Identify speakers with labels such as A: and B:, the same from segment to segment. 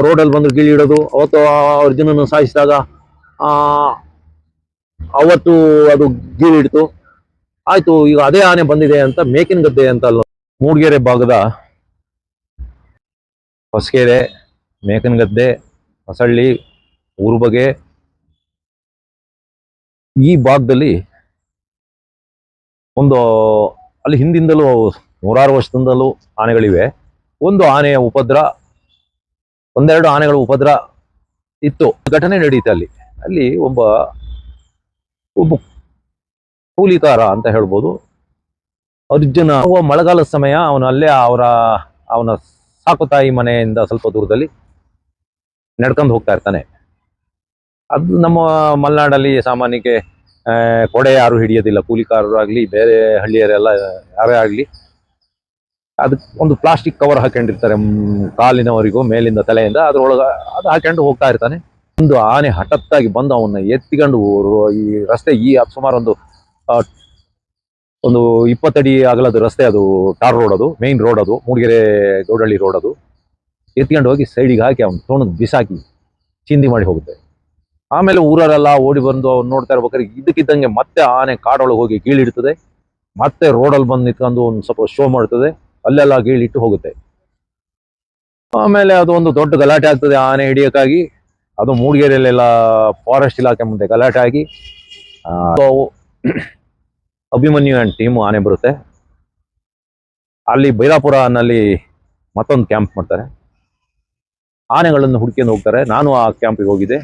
A: ರೋಡಲ್ಲಿ ಬಂದು ಗೀಳಿಡೋದು. ಅವತ್ತು ಅರ್ಜುನನ್ನು ಸಾಯಿಸಿದಾಗ ಅವತ್ತು ಅದು ಗೀಳಿಡ್ತು. ಆಯ್ತು, ಈಗ ಅದೇ ಆನೆ ಬಂದಿದೆ ಅಂತ ಮೇಕಿನ ಗದ್ದೆ ಅಂತ ಅಲ್ಲ, ಮೂಡಿಗೆರೆ ಭಾಗದ ಹೊಸಕೆರೆ, ಮೇಕನಗದ್ದೆ, ಹೊಸಳ್ಳಿ, ಊರುಬಗೆ ಈ ಭಾಗದಲ್ಲಿ ಒಂದು ಅಲ್ಲಿ ಹಿಂದಿಂದಲೂ ನೂರಾರು ವರ್ಷದಿಂದಲೂ ಆನೆಗಳಿವೆ. ಒಂದು ಆನೆಯ ಉಪದ್ರ, ಒಂದೆರಡು ಆನೆಗಳ ಉಪದ್ರ ಇತ್ತು. ಘಟನೆ ನಡೀತೆ ಅಲ್ಲಿ. ಅಲ್ಲಿ ಒಬ್ಬ ಕೂಲಿಕಾರ ಅಂತ ಹೇಳ್ಬೋದು, ಅರ್ಜುನ. ಮಳೆಗಾಲದ ಸಮಯ ಅವನು ಅಲ್ಲೇ ಅವನ ಸಾಕು ತಾಯಿ ಮನೆಯಿಂದ ಸ್ವಲ್ಪ ದೂರದಲ್ಲಿ ನಡ್ಕೊಂಡು ಹೋಗ್ತಾ ಇರ್ತಾನೆ. ಅದು ನಮ್ಮ ಮಲೆನಾಡಲ್ಲಿ ಸಾಮಾನ್ಯಕ್ಕೆ ಕೊಡೆ ಯಾರು ಹಿಡಿಯೋದಿಲ್ಲ, ಕೂಲಿಕಾರರಾಗ್ಲಿ ಬೇರೆ ಹಳ್ಳಿಯರೆಲ್ಲ ಯಾರೇ ಆಗಲಿ. ಅದಕ್ಕೆ ಒಂದು ಪ್ಲಾಸ್ಟಿಕ್ ಕವರ್ ಹಾಕೊಂಡಿರ್ತಾರೆ ಕಾಲಿನವರಿಗೂ, ಮೇಲಿಂದ ತಲೆಯಿಂದ ಅದ್ರೊಳಗೆ ಅದು ಹಾಕೊಂಡು ಹೋಗ್ತಾ ಇರ್ತಾನೆ. ಒಂದು ಆನೆ ಹಠತ್ತಾಗಿ ಬಂದು ಅವನ್ನ ಎತ್ತಿಕೊಂಡು ಈ ರಸ್ತೆ, ಸುಮಾರು ಒಂದು 20 ಅಡಿ ಅಗಲದ ರಸ್ತೆ, ಅದು ಟಾರ್ ರೋಡ್, ಅದು ಮೇನ್ ರೋಡ್, ಅದು ಮೂಡಿಗೆರೆ ಗೌಡಳ್ಳಿ ರೋಡ್. ಅದು ಎತ್ಕೊಂಡು ಹೋಗಿ ಸೈಡಿಗೆ ಹಾಕಿ ಅವ್ನು ತೊಗೊಂಡು ಬಿಸಾಕಿ ಚಿಂದಿ ಮಾಡಿ ಹೋಗುತ್ತೆ. ಆಮೇಲೆ ಊರರೆಲ್ಲ ಓಡಿ ಬಂದು ಅವ್ನು ನೋಡ್ತಾ ಇರ್ಬೇಕಾದ್ರೆ ಇದಕ್ಕಿದ್ದಂಗೆ ಮತ್ತೆ ಆನೆ ಕಾಡೊಳಗೆ ಹೋಗಿ ಗೀಳಿಡ್ತದೆ. ಮತ್ತೆ ರೋಡಲ್ಲಿ ಬಂದು ನಿಂತ್ಕೊಂಡು ಒಂದು ಸ್ವಲ್ಪ ಶೋ ಮಾಡ್ತದೆ, ಅಲ್ಲೆಲ್ಲ ಗೀಳಿಟ್ಟು ಹೋಗುತ್ತೆ. ಆಮೇಲೆ ಅದು ಒಂದು ದೊಡ್ಡ ಗಲಾಟೆ ಆಗ್ತದೆ ಆನೆ ಹಿಡಿಯೋಕ್ಕಾಗಿ. ಅದು ಮೂಡಿಗೆರೆಯಲ್ಲೆಲ್ಲ ಫಾರೆಸ್ಟ್ ಇಲಾಖೆ ಮುಂದೆ ಗಲಾಟೆ ಆಗಿ ಅಭಿಮನ್ಯು ಅಂಡ್ ಟೀಮು ಆನೆ ಬರುತ್ತೆ. ಅಲ್ಲಿ ಬೈರಾಪುರ ಅನ್ನಲ್ಲಿ ಮತ್ತೊಂದು ಕ್ಯಾಂಪ್ ಮಾಡ್ತಾರೆ, ಆನೆಗಳನ್ನು ಹುಡ್ಕೊಂಡು ಹೋಗ್ತಾರೆ. ನಾನು ಆ ಕ್ಯಾಂಪಿಗೆ ಹೋಗಿದ್ದೆ.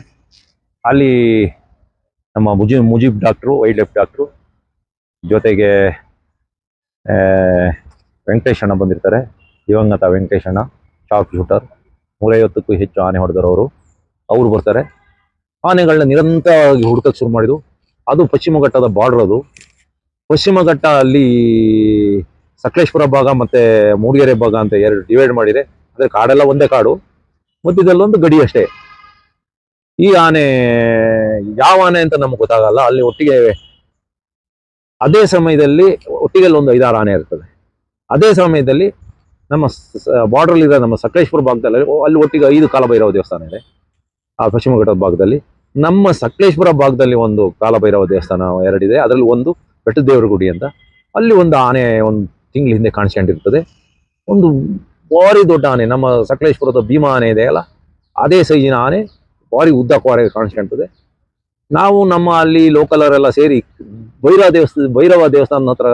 A: ಅಲ್ಲಿ ನಮ್ಮ Mujeeb doctor, wild life doctor, ಜೊತೆಗೆ ವೆಂಕಟೇಶಣ್ಣ ಬಂದಿರ್ತಾರೆ, ದಿವಂಗತ ವೆಂಕಟೇಶಣ್ಣ, ಶಾರ್ಪ್ ಶೂಟರ್, 150ಕ್ಕೂ ಹೆಚ್ಚು ಆನೆ ಹೊಡೆದರವರು. ಅವರು ಬರ್ತಾರೆ. ಆನೆಗಳನ್ನ ನಿರಂತರವಾಗಿ ಹುಡುಕಕ್ಕೆ ಶುರು ಮಾಡಿದ್ರು. ಅದು ಪಶ್ಚಿಮ ಘಟ್ಟದ ಬಾರ್ಡರ್. ಅದು ಪಶ್ಚಿಮ ಘಟ್ಟ ಅಲ್ಲಿ ಸಕಲೇಶ್ಪುರ ಭಾಗ ಮತ್ತೆ ಮೂಡಿಗೆರೆ ಭಾಗ ಅಂತ ಎರಡು ಡಿವೈಡ್ ಮಾಡಿದೆ. ಅದೇ ಕಾಡೆಲ್ಲ ಒಂದೇ ಕಾಡು, ಮಧ್ಯದಲ್ಲೊಂದು ಗಡಿ ಅಷ್ಟೇ. ಈ ಆನೆ ಯಾವ ಆನೆ ಅಂತ ನಮ್ಗೆ ಗೊತ್ತಾಗಲ್ಲ. ಅಲ್ಲಿ ಒಟ್ಟಿಗೆ ಅದೇ ಸಮಯದಲ್ಲಿ ಒಟ್ಟಿಗೆ ಒಂದು 5-6 ಆನೆ ಇರ್ತದೆ. ಅದೇ ಸಮಯದಲ್ಲಿ ನಮ್ಮ ಬಾರ್ಡರ್ ಇರೋ ನಮ್ಮ ಸಕಲೇಶ್ಪುರ ಭಾಗದಲ್ಲಿ ಅಲ್ಲಿ ಒಟ್ಟಿಗೆ 5 ಕಾಲಭೈರವ ದೇವಸ್ಥಾನ ಇದೆ ಆ ಪಶ್ಚಿಮ ಘಟ್ಟದ ಭಾಗದಲ್ಲಿ. ನಮ್ಮ ಸಕಲೇಶ್ಪುರ ಭಾಗದಲ್ಲಿ ಒಂದು ಕಾಲಭೈರವ ದೇವಸ್ಥಾನ 2 ಇದೆ. ಅದರಲ್ಲಿ ಒಂದು ಬೆಟ್ಟದೇವರ ಗುಡಿ ಅಂತ. ಅಲ್ಲಿ ಒಂದು ಆನೆ ಒಂದು ತಿಂಗಳ ಹಿಂದೆ ಕಾಣಿಸ್ಕೊಂಡಿರ್ತದೆ. ಒಂದು ಭಾರಿ ದೊಡ್ಡ ಆನೆ, ನಮ್ಮ ಸಕಲೇಶ್ಪುರದ ಭೀಮಾ ಆನೆ ಇದೆ ಅಲ್ಲ, ಅದೇ ಸೈಜಿನ ಆನೆ, ಭಾರಿ ಉದ್ದಕ್ಕವರೆಗೆ ಕಾಣಿಸ್ಕೊಳ್ತದೆ. ನಾವು ನಮ್ಮ ಅಲ್ಲಿ ಲೋಕಲರೆಲ್ಲ ಸೇರಿ ಭೈರವ ದೇವಸ್ಥಾನದ ಹತ್ರ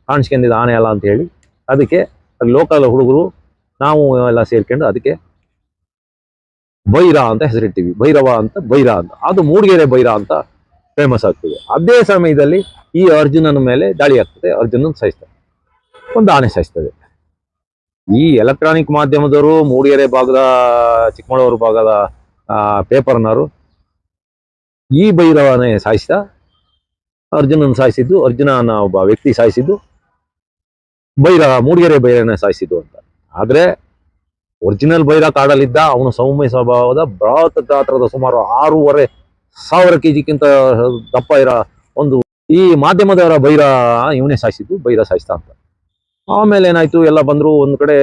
A: ಕಾಣಿಸ್ಕೊಂಡಿದ್ದ ಆನೆ ಅಲ್ಲ ಅಂತ ಹೇಳಿ, ಅದಕ್ಕೆ ಲೋಕಲ್ ಹುಡುಗರು ನಾವು ಎಲ್ಲ ಸೇರ್ಕೊಂಡು ಅದಕ್ಕೆ ಭೈರ ಅಂತ ಹೆಸರಿಡ್ತೀವಿ. ಭೈರವ ಅಂತ, ಭೈರ ಅಂತ. ಅದು ಮೂಡಿಗೆರೆ ಭೈರ ಅಂತ ಫೇಮಸ್ ಆಗ್ತದೆ. ಅದೇ ಸಮಯದಲ್ಲಿ ಈ ಅರ್ಜುನನ ಮೇಲೆ ದಾಳಿ ಆಗ್ತದೆ. ಅರ್ಜುನನ್ ಸಾಯಿಸ್ತಾರೆ, ಒಂದು ಆನೆ ಸಾಯಿಸ್ತದೆ. ಈ ಎಲೆಕ್ಟ್ರಾನಿಕ್ ಮಾಧ್ಯಮದವರು, ಮೂಡಿಗೆರೆ ಭಾಗದ, ಚಿಕ್ಕಮಗಳೂರು ಭಾಗದ ಪೇಪರ್ನವರು ಈ ಭೈರವನೇ ಸಾಯಿಸಿದ, ಅರ್ಜುನನ್ ಸಾಯಿಸಿದ್ದು, ಅರ್ಜುನನ ಒಬ್ಬ ವ್ಯಕ್ತಿ ಸಾಯಿಸಿದ್ದು, ಮೂಡಿಗೆರೆ ಭೈರವನೇ ಸಾಯಿಸಿದ್ದು ಅಂತ. ಆದ್ರೆ ಒರಿಜಿನಲ್ ಭೈರ ಕಾಡಲ್ಲಿದ್ದ. ಅವನು ಸೌಮ್ಯ ಸ್ವಭಾವದ, ಬೃಹತ್ ಗಾತ್ರದ, ಸುಮಾರು 6,500 kg ದಪ್ಪ ಇರೋ ಒಂದು, ಈ ಮಾಧ್ಯಮದವರ ಭೈರ ಇವನೇ ಸಾಯಿಸಿದ್ದು, ಭೈರ ಸಾಯಿಸ್ತಾ ಅಂತ. ಆಮೇಲೆ ಏನಾಯ್ತು, ಎಲ್ಲ ಬಂದ್ರು, ಒಂದ್ ಕಡೆ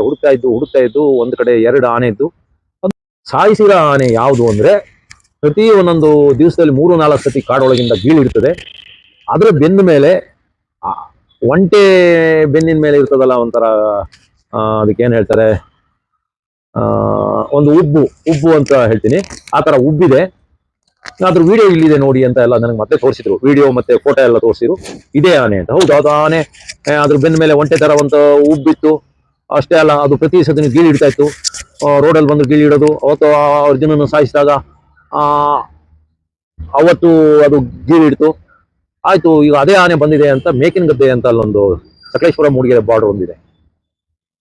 A: ಹುಡುಕ್ತಾ ಇದ್ದು ಒಂದ್ ಕಡೆ 2 ಆನೆ ಇದ್ದು. ಸಾಯಿಸಿರೋ ಆನೆ ಯಾವುದು ಅಂದ್ರೆ, ಪ್ರತಿ ಒಂದೊಂದು ದಿವಸದಲ್ಲಿ 3-4 ಸತಿ ಕಾಡೊಳಗಿಂದ ಗೀಳಿಡ್ತದೆ. ಅದ್ರ ಬೆಂದ ಮೇಲೆ, ಒಂಟೆ ಬೆನ್ನಿನ ಮೇಲೆ ಇರ್ತದಲ್ಲ ಒಂಥರ, ಅದಕ್ಕೇನು ಹೇಳ್ತಾರೆ, ಒಂದು ಉಬ್ಬು ಅಂತ ಹೇಳ್ತೀನಿ, ಆ ತರ ಉಬ್ಬಿದೆ. ಅದ್ರ ವಿಡಿಯೋ ಇಲ್ಲಿದೆ ನೋಡಿ ಅಂತ ಎಲ್ಲ ನನಗೆ ಮತ್ತೆ ತೋರಿಸಿದ್ರು. ವಿಡಿಯೋ ಮತ್ತೆ ಫೋಟೋ ಎಲ್ಲ ತೋರಿಸಿದ್ರು. ಇದೇ ಆನೆ ಅಂತ. ಹೌದು, ಅದು ಆನೆ. ಅದ್ರ ಬೆಂದ ಮೇಲೆ ಒಂಟೆ ತರ ಒಂದು ಉಬ್ಬಿತ್ತು. ಅಷ್ಟೇ ಅಲ್ಲ, ಅದು ಪ್ರತಿ ಸತಿ ಗೀಳಿಡ್ತಾ ಇತ್ತು. ರೋಡಲ್ಲಿ ಬಂದು ಗೀಳಿಡೋದು. ಅವತ್ತು ಅರ್ಜುನನ್ನು ಸಾಯಿಸಿದಾಗ ಅವತ್ತು ಅದು ಗೀಳಿಡ್ತು. ಆಯ್ತು, ಈಗ ಅದೇ ಆನೆ ಬಂದಿದೆ ಅಂತ ಮೇಕಿನ ಗದ್ದೆ ಅಂತ ಅಲ್ಲೊಂದು ಸಕಲೇಶ್ಪುರ ಮೂಡಿಗೆರೆ ಬಾರ್ಡರ್ ಒಂದಿದೆ,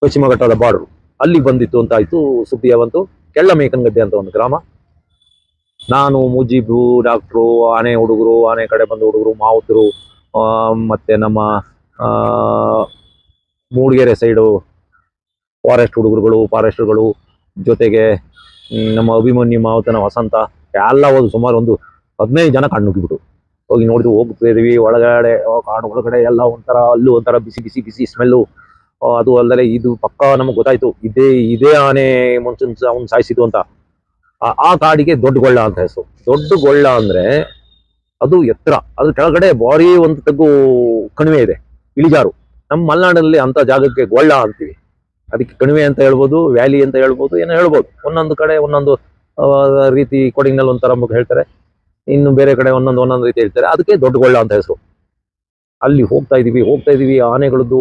A: ಪಶ್ಚಿಮ ಘಟ್ಟದ ಬಾರ್ಡರ್, ಅಲ್ಲಿ ಬಂದಿತ್ತು ಅಂತ ಆಯ್ತು. ಸುದ್ದಿ ಬಂತು. ಕೆಳ್ಳ ಮೇಕನ ಗದ್ದೆ ಅಂತ ಒಂದು ಗ್ರಾಮ. ನಾನು, ಮುಜೀಬು ಡಾಕ್ಟ್ರು, ಆನೆ ಹುಡುಗರು, ಆನೆ ಕಡೆ ಬಂದ ಹುಡುಗರು, ಮಾವುತರು, ಮತ್ತೆ ನಮ್ಮ ಮೂಡಿಗೆರೆ ಸೈಡು ಫಾರೆಸ್ಟ್ಗಳು, ಜೊತೆಗೆ ನಮ್ಮ ಅಭಿಮನ್ಯು ಮಾವುತನ ವಸಂತ ಎಲ್ಲ ಹೋದು. ಸುಮಾರು ಒಂದು 15 ಜನ ಕಣ್ಣು ನುಗ್ಗಿಬಿಟ್ಟು ಹೋಗ್ತಾ ಇದೀವಿ. ಒಳಗಡೆ ಕಾಡು ಒಳಗಡೆ ಎಲ್ಲ ಒಂಥರ, ಅಲ್ಲೂ ಒಂಥರ ಬಿಸಿ ಸ್ಮೆಲ್ಲು. ಅದು ಅಲ್ಲದೆ ಇದು ಪಕ್ಕ ನಮಗೆ ಗೊತ್ತಾಯ್ತು, ಇದೇ ಆನೆ ಮುಂಚೆ ಅವ್ನು ಸಾಯಿಸಿದ್ದು ಅಂತ. ಆ ಕಾಡಿಗೆ ದೊಡ್ಡ ಗೊಳ್ಳ ಅಂತ ಹೆಸರು. ದೊಡ್ಡ ಗೊಳ್ಳ ಅಂದ್ರೆ ಅದು ಎತ್ತರ, ಅದ್ರ ಕೆಳಗಡೆ ಭಾರಿ ಒಂದು ತಗ್ಗು ಕಣಿವೆ ಇದೆ, ಇಳಿಜಾರು. ನಮ್ಮ ಮಲೆನಾಡಿನಲ್ಲಿ ಅಂತ ಜಾಗಕ್ಕೆ ಗೊಳ್ಳ ಅಂತೀವಿ. ಅದಕ್ಕೆ ಕಣಿವೆ ಅಂತ ಹೇಳ್ಬೋದು, ವ್ಯಾಲಿ ಅಂತ ಹೇಳ್ಬೋದು, ಏನೋ ಹೇಳ್ಬೋದು. ಒಂದೊಂದು ಕಡೆ ಒಂದೊಂದು ರೀತಿ, ಕೊಡಗಿನಲ್ಲಿ ಒಂಥರ ಹೇಳ್ತಾರೆ, ಇನ್ನು ಬೇರೆ ಕಡೆ ಒಂದೊಂದು ರೀತಿ ಹೇಳ್ತಾರೆ. ಅದಕ್ಕೆ ದೊಡ್ಡ ಗೊಳ್ಳ ಅಂತ ಹೆಸರು. ಅಲ್ಲಿ ಹೋಗ್ತಾ ಇದೀವಿ, ಆನೆಗಳದ್ದು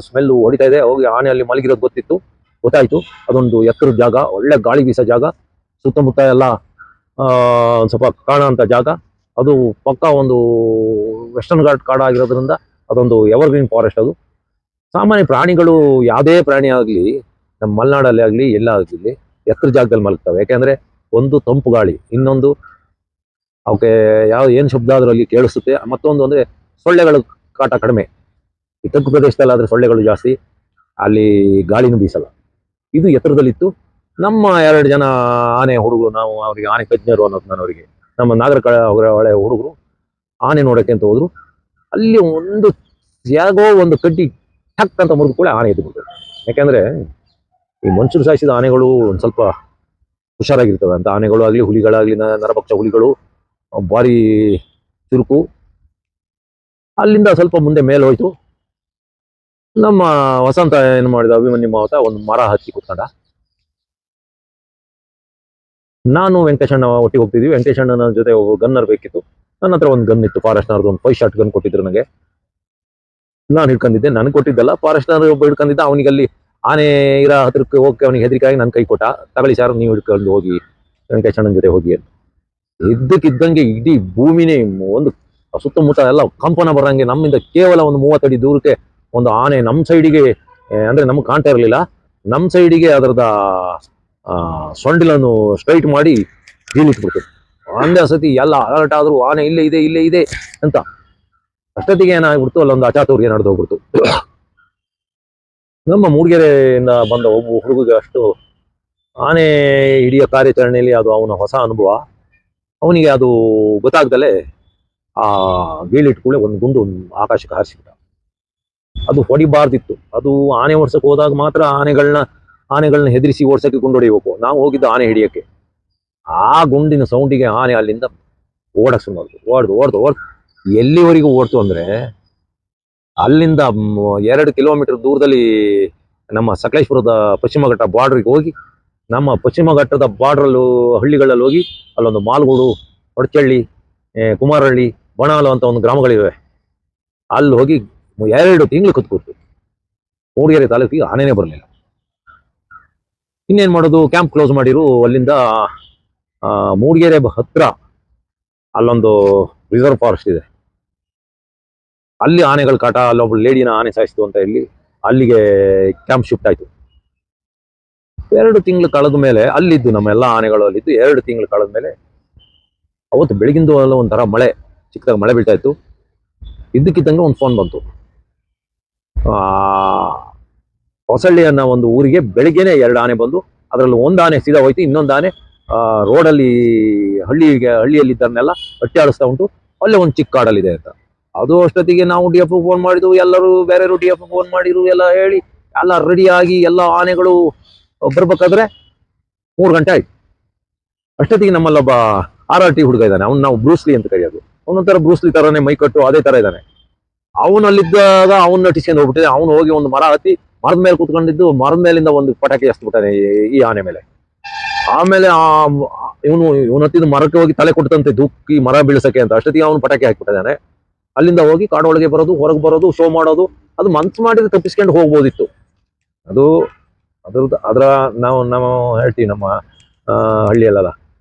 A: ಸ್ಮೆಲ್ ಹೊಡಿತಾ ಇದೆ. ಹೋಗಿ ಆನೆ ಅಲ್ಲಿ ಮಲಗಿರೋದು ಗೊತ್ತಾಯ್ತು. ಅದೊಂದು ಎತ್ತರದ ಜಾಗ, ಒಳ್ಳೆ ಗಾಳಿ ಬೀಸೋ ಜಾಗ, ಸುತ್ತಮುತ್ತ ಎಲ್ಲ ಒಂದು ಸ್ವಲ್ಪ ಕಾಣೋಂಥ ಜಾಗ. ಅದು ಪಕ್ಕ ಒಂದು ವೆಸ್ಟರ್ನ್ ಘಾಟ್ ಕಾಡಾಗಿರೋದ್ರಿಂದ ಅದೊಂದು ಎವರ್ಗ್ರೀನ್ ಫಾರೆಸ್ಟ್. ಅದು ಸಾಮಾನ್ಯ ಪ್ರಾಣಿಗಳು, ಯಾವುದೇ ಪ್ರಾಣಿ ಆಗಲಿ ನಮ್ಮ ಮಲೆನಾಡಲ್ಲಿ ಆಗಲಿ ಎಲ್ಲ ಆಗಲಿ ಎತ್ತರ ಜಾಗದಲ್ಲಿ ಮಲಗ್ತವೆ. ಯಾಕೆಂದ್ರೆ ಒಂದು ತಂಪು ಗಾಳಿ, ಇನ್ನೊಂದು ಅವಕ್ಕೆ ಏನು ಶಬ್ದ ಆದ್ರೂ ಅಲ್ಲಿ ಕೇಳಿಸುತ್ತೆ. ಮತ್ತೊಂದು ಅಂದ್ರೆ ಸೊಳ್ಳೆಗಳ ಕಾಟ ಕಡಿಮೆ. ಈ ತಗ್ಗು ಪ್ರದೇಶದಲ್ಲಿ ಆದ್ರೆ ಸೊಳ್ಳೆಗಳು ಜಾಸ್ತಿ, ಅಲ್ಲಿ ಗಾಳಿನೂ ಬೀಸಲ್ಲ. ಇದು ಎತ್ತರದಲ್ಲಿತ್ತು. ನಮ್ಮ 2 ಜನ ಆನೆ ಹುಡುಗರು, ನಾವು ಅವರಿಗೆ ಆನೆ ತಜ್ಞರು ಅನ್ನೋದು ನಾನು ಅವರಿಗೆ, ನಮ್ಮ ನಾಗರ ಹೊಳೆ ಹುಡುಗರು ಆನೆ ನೋಡಕ್ಕೆ ಅಂತ ಹೋದ್ರು. ಅಲ್ಲಿ ಯಾಗೋ ಒಂದು ಕಡ್ಡಿ ಟಕ್ ಅಂತ ಮುರಿದು ಕೂಡ ಆನೆ ಎದ್ದುಬಿಟ್ಟು. ಯಾಕೆಂದ್ರೆ ಈ ಮನುಷ್ಯರು ಸಾಯಿಸಿದ ಆನೆಗಳು ಒಂದು ಸ್ವಲ್ಪ ಹುಷಾರಾಗಿರ್ತವೆ ಅಂತ. ಆನೆಗಳು ಆಗಲಿ, ಹುಲಿಗಳಾಗ್ಲಿ, ನರಭಕ್ಷ ಹುಲಿಗಳು ಭಾರಿ ಚುರುಕು. ಅಲ್ಲಿಂದ ಸ್ವಲ್ಪ ಮುಂದೆ ಮೇಲೆ ಹೋಯ್ತು. ನಮ್ಮ ವಸಂತ ಏನು ಮಾಡಿದ, ಅಭಿಮನ್ಯು ಮಾವತ ಒಂದು ಮರ ಹತ್ತಿ ಕೂತ್ಕೊಂಡ. ನಾನು ವೆಂಕಟೇಶಣ್ಣ ಒಟ್ಟಿಗೆ ಹೋಗ್ತಿದ್ವಿ. ವೆಂಕಟೇಶಣ್ಣನ ಜೊತೆ ಗನ್ನರ್ ಬೇಕಿತ್ತು. ನನ್ನ ಹತ್ರ ಒಂದು ಗನ್ ಇತ್ತು, ಫಾರೆಸ್ಟ್ನರ್ದು ಒಂದು 5 ಶಾಟ್ ಗನ್ ಕೊಟ್ಟಿದ್ರು ನನಗೆ. ನಾನು ಹಿಡ್ಕೊಂಡಿದ್ದೆ, ನನಗೆ ಕೊಟ್ಟಿದ್ದಲ್ಲ, ಫಾರೆಸ್ಟ್ನರ್ ಒಬ್ಬ ಹಿಡ್ಕೊಂಡಿದ್ದ. ಅವನಿಗೆ ಅಲ್ಲಿ ಆನೆ ಇರೋ ಹತ್ರಕ್ಕೆ ಹೋಗಿ ಅವನಿಗೆ ಹೆದರಿಕಾಗಿ ನನ್ನ ಕೈ ಕೊಟ್ಟ, ತಗೊಳ್ಳಿ ಸರ್ ನೀವು ಹಿಡ್ಕೊಂಡು ಹೋಗಿ ವೆಂಕಟೇಶಣ್ಣನ ಜೊತೆ ಹೋಗಿ ಅಂತ. ಇದ್ದಕ್ಕಿದ್ದಂಗೆ ಇಡೀ ಭೂಮಿನೇ ಒಂದು ಸುತ್ತಮುತ್ತ ಎಲ್ಲ ಕಂಪನ ಬರಂಗೆ, ನಮ್ಮಿಂದ ಕೇವಲ ಒಂದು 30 ಅಡಿ ದೂರಕ್ಕೆ ಒಂದು ಆನೆ ನಮ್ಮ ಸೈಡಿಗೆ, ಅಂದ್ರೆ ನಮ್ಗೆ ಕಾಣ್ತಾ ಇರಲಿಲ್ಲ, ನಮ್ಮ ಸೈಡಿಗೆ ಅದರದ ಸೊಂಡಿಲನ್ನು ಸ್ಟ್ರೈಟ್ ಮಾಡಿ ಬೀಳಿಟ್ಬಿಡ್ತು. ಒಂದೇ ಸತಿ ಎಲ್ಲ ಅಲರ್ಟ್ ಆದ್ರು, ಆನೆ ಇಲ್ಲೇ ಇದೆ ಅಂತ. ಅಷ್ಟೊತ್ತಿಗೆ ಏನಾಗ್ಬಿಡ್ತು, ಅಲ್ಲೊಂದು ಅಚಾತುರ್ಯ ನಡೆದು ಹೋಗ್ಬಿಡ್ತು. ನಮ್ಮ ಮೂಡಿಗೆರೆಯಿಂದ ಬಂದ ಒಬ್ಬ ಹುಡುಗಿಗೆ ಅಷ್ಟು ಆನೆ ಹಿಡಿಯೋ ಕಾರ್ಯಾಚರಣೆಯಲ್ಲಿ ಅದು ಅವನ ಹೊಸ ಅನುಭವ. ಅವನಿಗೆ ಅದು ಗೊತ್ತಾಗ್ದಲೆ ಆ ಬೀಳಿಟ್ಕೊಳ್ಳೆ ಒಂದು ಗುಂಡು ಆಕಾಶಕ್ಕೆ ಹಾರಿಸಿಬಿಟ್ಟ. ಅದು ಹೊಡಿಬಾರ್ದಿತ್ತು. ಅದು ಆನೆ ಓಡ್ಸಕ್ಕೆ ಹೋದಾಗ ಮಾತ್ರ ಆನೆಗಳನ್ನ ಹೆದರಿಸಿ ಓಡ್ಸಕ್ಕೆ ಗುಂಡು ಹೊಡಿಬೇಕು. ನಾವು ಹೋಗಿದ್ದು ಆನೆ ಹಿಡಿಯಕ್ಕೆ. ಆ ಗುಂಡಿನ ಸೌಂಡಿಗೆ ಆನೆ ಅಲ್ಲಿಂದ ಓಡಕ್ ಶುರು ಮಾಡಿದ್ರು. ಓಡ್ದು ಎಲ್ಲಿವರೆಗೂ ಓಡ್ತು ಅಂದ್ರೆ, ಅಲ್ಲಿಂದ 2 ಕಿಲೋಮೀಟರ್ ದೂರದಲ್ಲಿ ನಮ್ಮ ಸಕಲೇಶ್ಪುರದ ಪಶ್ಚಿಮ ಘಟ್ಟ ಬಾರ್ಡ್ರಿಗೆ ಹೋಗಿ, ನಮ್ಮ ಪಶ್ಚಿಮ ಘಟ್ಟದ ಬಾರ್ಡ್ರಲ್ಲೂ ಹಳ್ಳಿಗಳಲ್ಲಿ ಹೋಗಿ, ಅಲ್ಲೊಂದು ಮಾಲ್ಗೂಡು, ಹೊಡಚಳ್ಳಿ, ಕುಮಾರಹಳ್ಳಿ, ಬಣಾಲು ಅಂತ ಒಂದು ಗ್ರಾಮಗಳಿವೆ. ಅಲ್ಲಿ ಹೋಗಿ 2 ತಿಂಗಳು ಕೂತು ಮೂಡಿಗೆರೆ ತಾಲೂಕಿಗೆ ಆನೆನೇ ಬರಲಿಲ್ಲ. ಇನ್ನೇನ್ ಮಾಡೋದು, ಕ್ಯಾಂಪ್ ಕ್ಲೋಸ್ ಮಾಡಿರು. ಅಲ್ಲಿಂದ ಮೂಡಿಗೆರೆ ಹತ್ರ ಅಲ್ಲೊಂದು ರಿಸರ್ವ್ ಫಾರೆಸ್ಟ್ ಇದೆ, ಅಲ್ಲಿ ಆನೆಗಳ ಕಾಟ, ಅಲ್ಲೊಬ್ಬ ಲೇಡಿನ ಆನೆ ಸಾಯಿಸ್ತು ಅಂತ ಹೇಳಿ ಅಲ್ಲಿಗೆ ಕ್ಯಾಂಪ್ ಶಿಫ್ಟ್ ಆಯ್ತು. 2 ತಿಂಗಳು ಕಳೆದ ಮೇಲೆ ಅಲ್ಲಿದ್ದು ನಮ್ಮೆಲ್ಲ ಆನೆಗಳು ಅಲ್ಲಿದ್ದು. 2 ತಿಂಗಳು ಕಳೆದ ಮೇಲೆ ಅವತ್ತು ಬೆಳಗಿಂದು ಒಂಥರ ಮಳೆ, ಚಿಕ್ಕದಾಗಿ ಮಳೆ ಬೀಳ್ತಾ ಇತ್ತು. ಇದ್ದಕ್ಕಿದ್ದಂಗೆ ಒಂದು ಫೋನ್ ಬಂತು. ಹೊಸಳ್ಳಿ ಅನ್ನೋ ಒಂದು ಊರಿಗೆ ಬೆಳಿಗ್ಗೆನೆ 2 ಆನೆ ಬಂದು, ಅದರಲ್ಲಿ ಒಂದು ಆನೆ ಸೀದಾ ಹೋಯ್ತು, ಇನ್ನೊಂದು ಆನೆ ರೋಡಲ್ಲಿ ಹಳ್ಳಿಯಲ್ಲಿದ್ದನ್ನೆಲ್ಲ ಅಟ್ಟಿ ಆಡಿಸ್ತಾ ಉಂಟು. ಅಲ್ಲೇ ಒಂದು ಚಿಕ್ಕ ಕಾಡಲ್ಲಿದೆ ಅಂತ. ಅದು ಅಷ್ಟೊತ್ತಿಗೆ ನಾವು ಡಿ ಎಫ್ ಫೋನ್ ಮಾಡಿದ್ವು, ಎಲ್ಲರೂ ಬೇರೆ ಡಿ ಎಫ್ ಫೋನ್ ಮಾಡಿರು, ಎಲ್ಲ ಹೇಳಿ ಎಲ್ಲ ರೆಡಿಯಾಗಿ ಎಲ್ಲ ಆನೆಗಳು ಬರ್ಬೇಕಾದ್ರೆ 3 ಗಂಟೆ ಆಯ್ತು. ಅಷ್ಟೊತ್ತಿಗೆ ನಮ್ಮಲ್ಲೊಬ್ಬ RRT ಹುಡುಗ ಇದ್ದಾನೆ, ಅವ್ನು ನಾವು ಬ್ರೂಸ್ಲಿ ಅಂತ ಕರೆಯೋದು. ಅವನೊಂಥರ ಬ್ರೂಸ್ಲಿ ತರನೇ ಮೈಕಟ್ಟು ಅದೇ ತರ ಇದ್ದಾನೆ. ಅವನು ಅಲ್ಲಿದ್ದಾಗ ಅವನ್ನ ನಟಿಸ್ಕೊಂಡು ಹೋಗ್ಬಿಟ್ಟಿದೆ. ಅವನು ಹೋಗಿ ಒಂದು ಮರ ಹತ್ತಿ ಮರದ ಮೇಲೆ ಕೂತ್ಕೊಂಡಿದ್ದು, ಮರದ ಮೇಲಿಂದ ಒಂದು ಪಟಾಕಿ ಹಚ್ಬಿಟ್ಟಾನೆ ಈ ಆನೆ ಮೇಲೆ. ಆಮೇಲೆ ಇವನು ಹತ್ತಿದ್ದು ಮರಕ್ಕೆ ಹೋಗಿ ತಲೆ ಕೊಟ್ಟಂತೆ ದುಃಖಿ ಮರ ಬೀಳ್ಸಕ್ಕೆ ಅಂತ. ಅಷ್ಟೊತ್ತಿಗೆ ಅವನು ಪಟಾಕಿ ಹಾಕ್ಬಿಟ್ಟಿದ್ದಾನೆ. ಅಲ್ಲಿಂದ ಹೋಗಿ ಕಾಡೊಳಗೆ ಬರೋದು, ಹೊರಗೆ ಬರೋದು, ಶೋ ಮಾಡೋದು. ಅದು ಮನ್ಸು ಮಾಡಿದ್ರೆ ತಪ್ಪಿಸ್ಕೊಂಡು ಹೋಗ್ಬೋದಿತ್ತು. ಅದರ ನಾವು ಹೇಳ್ತೀವಿ ನಮ್ಮ ಹಳ್ಳಿಯಲ್ಲ,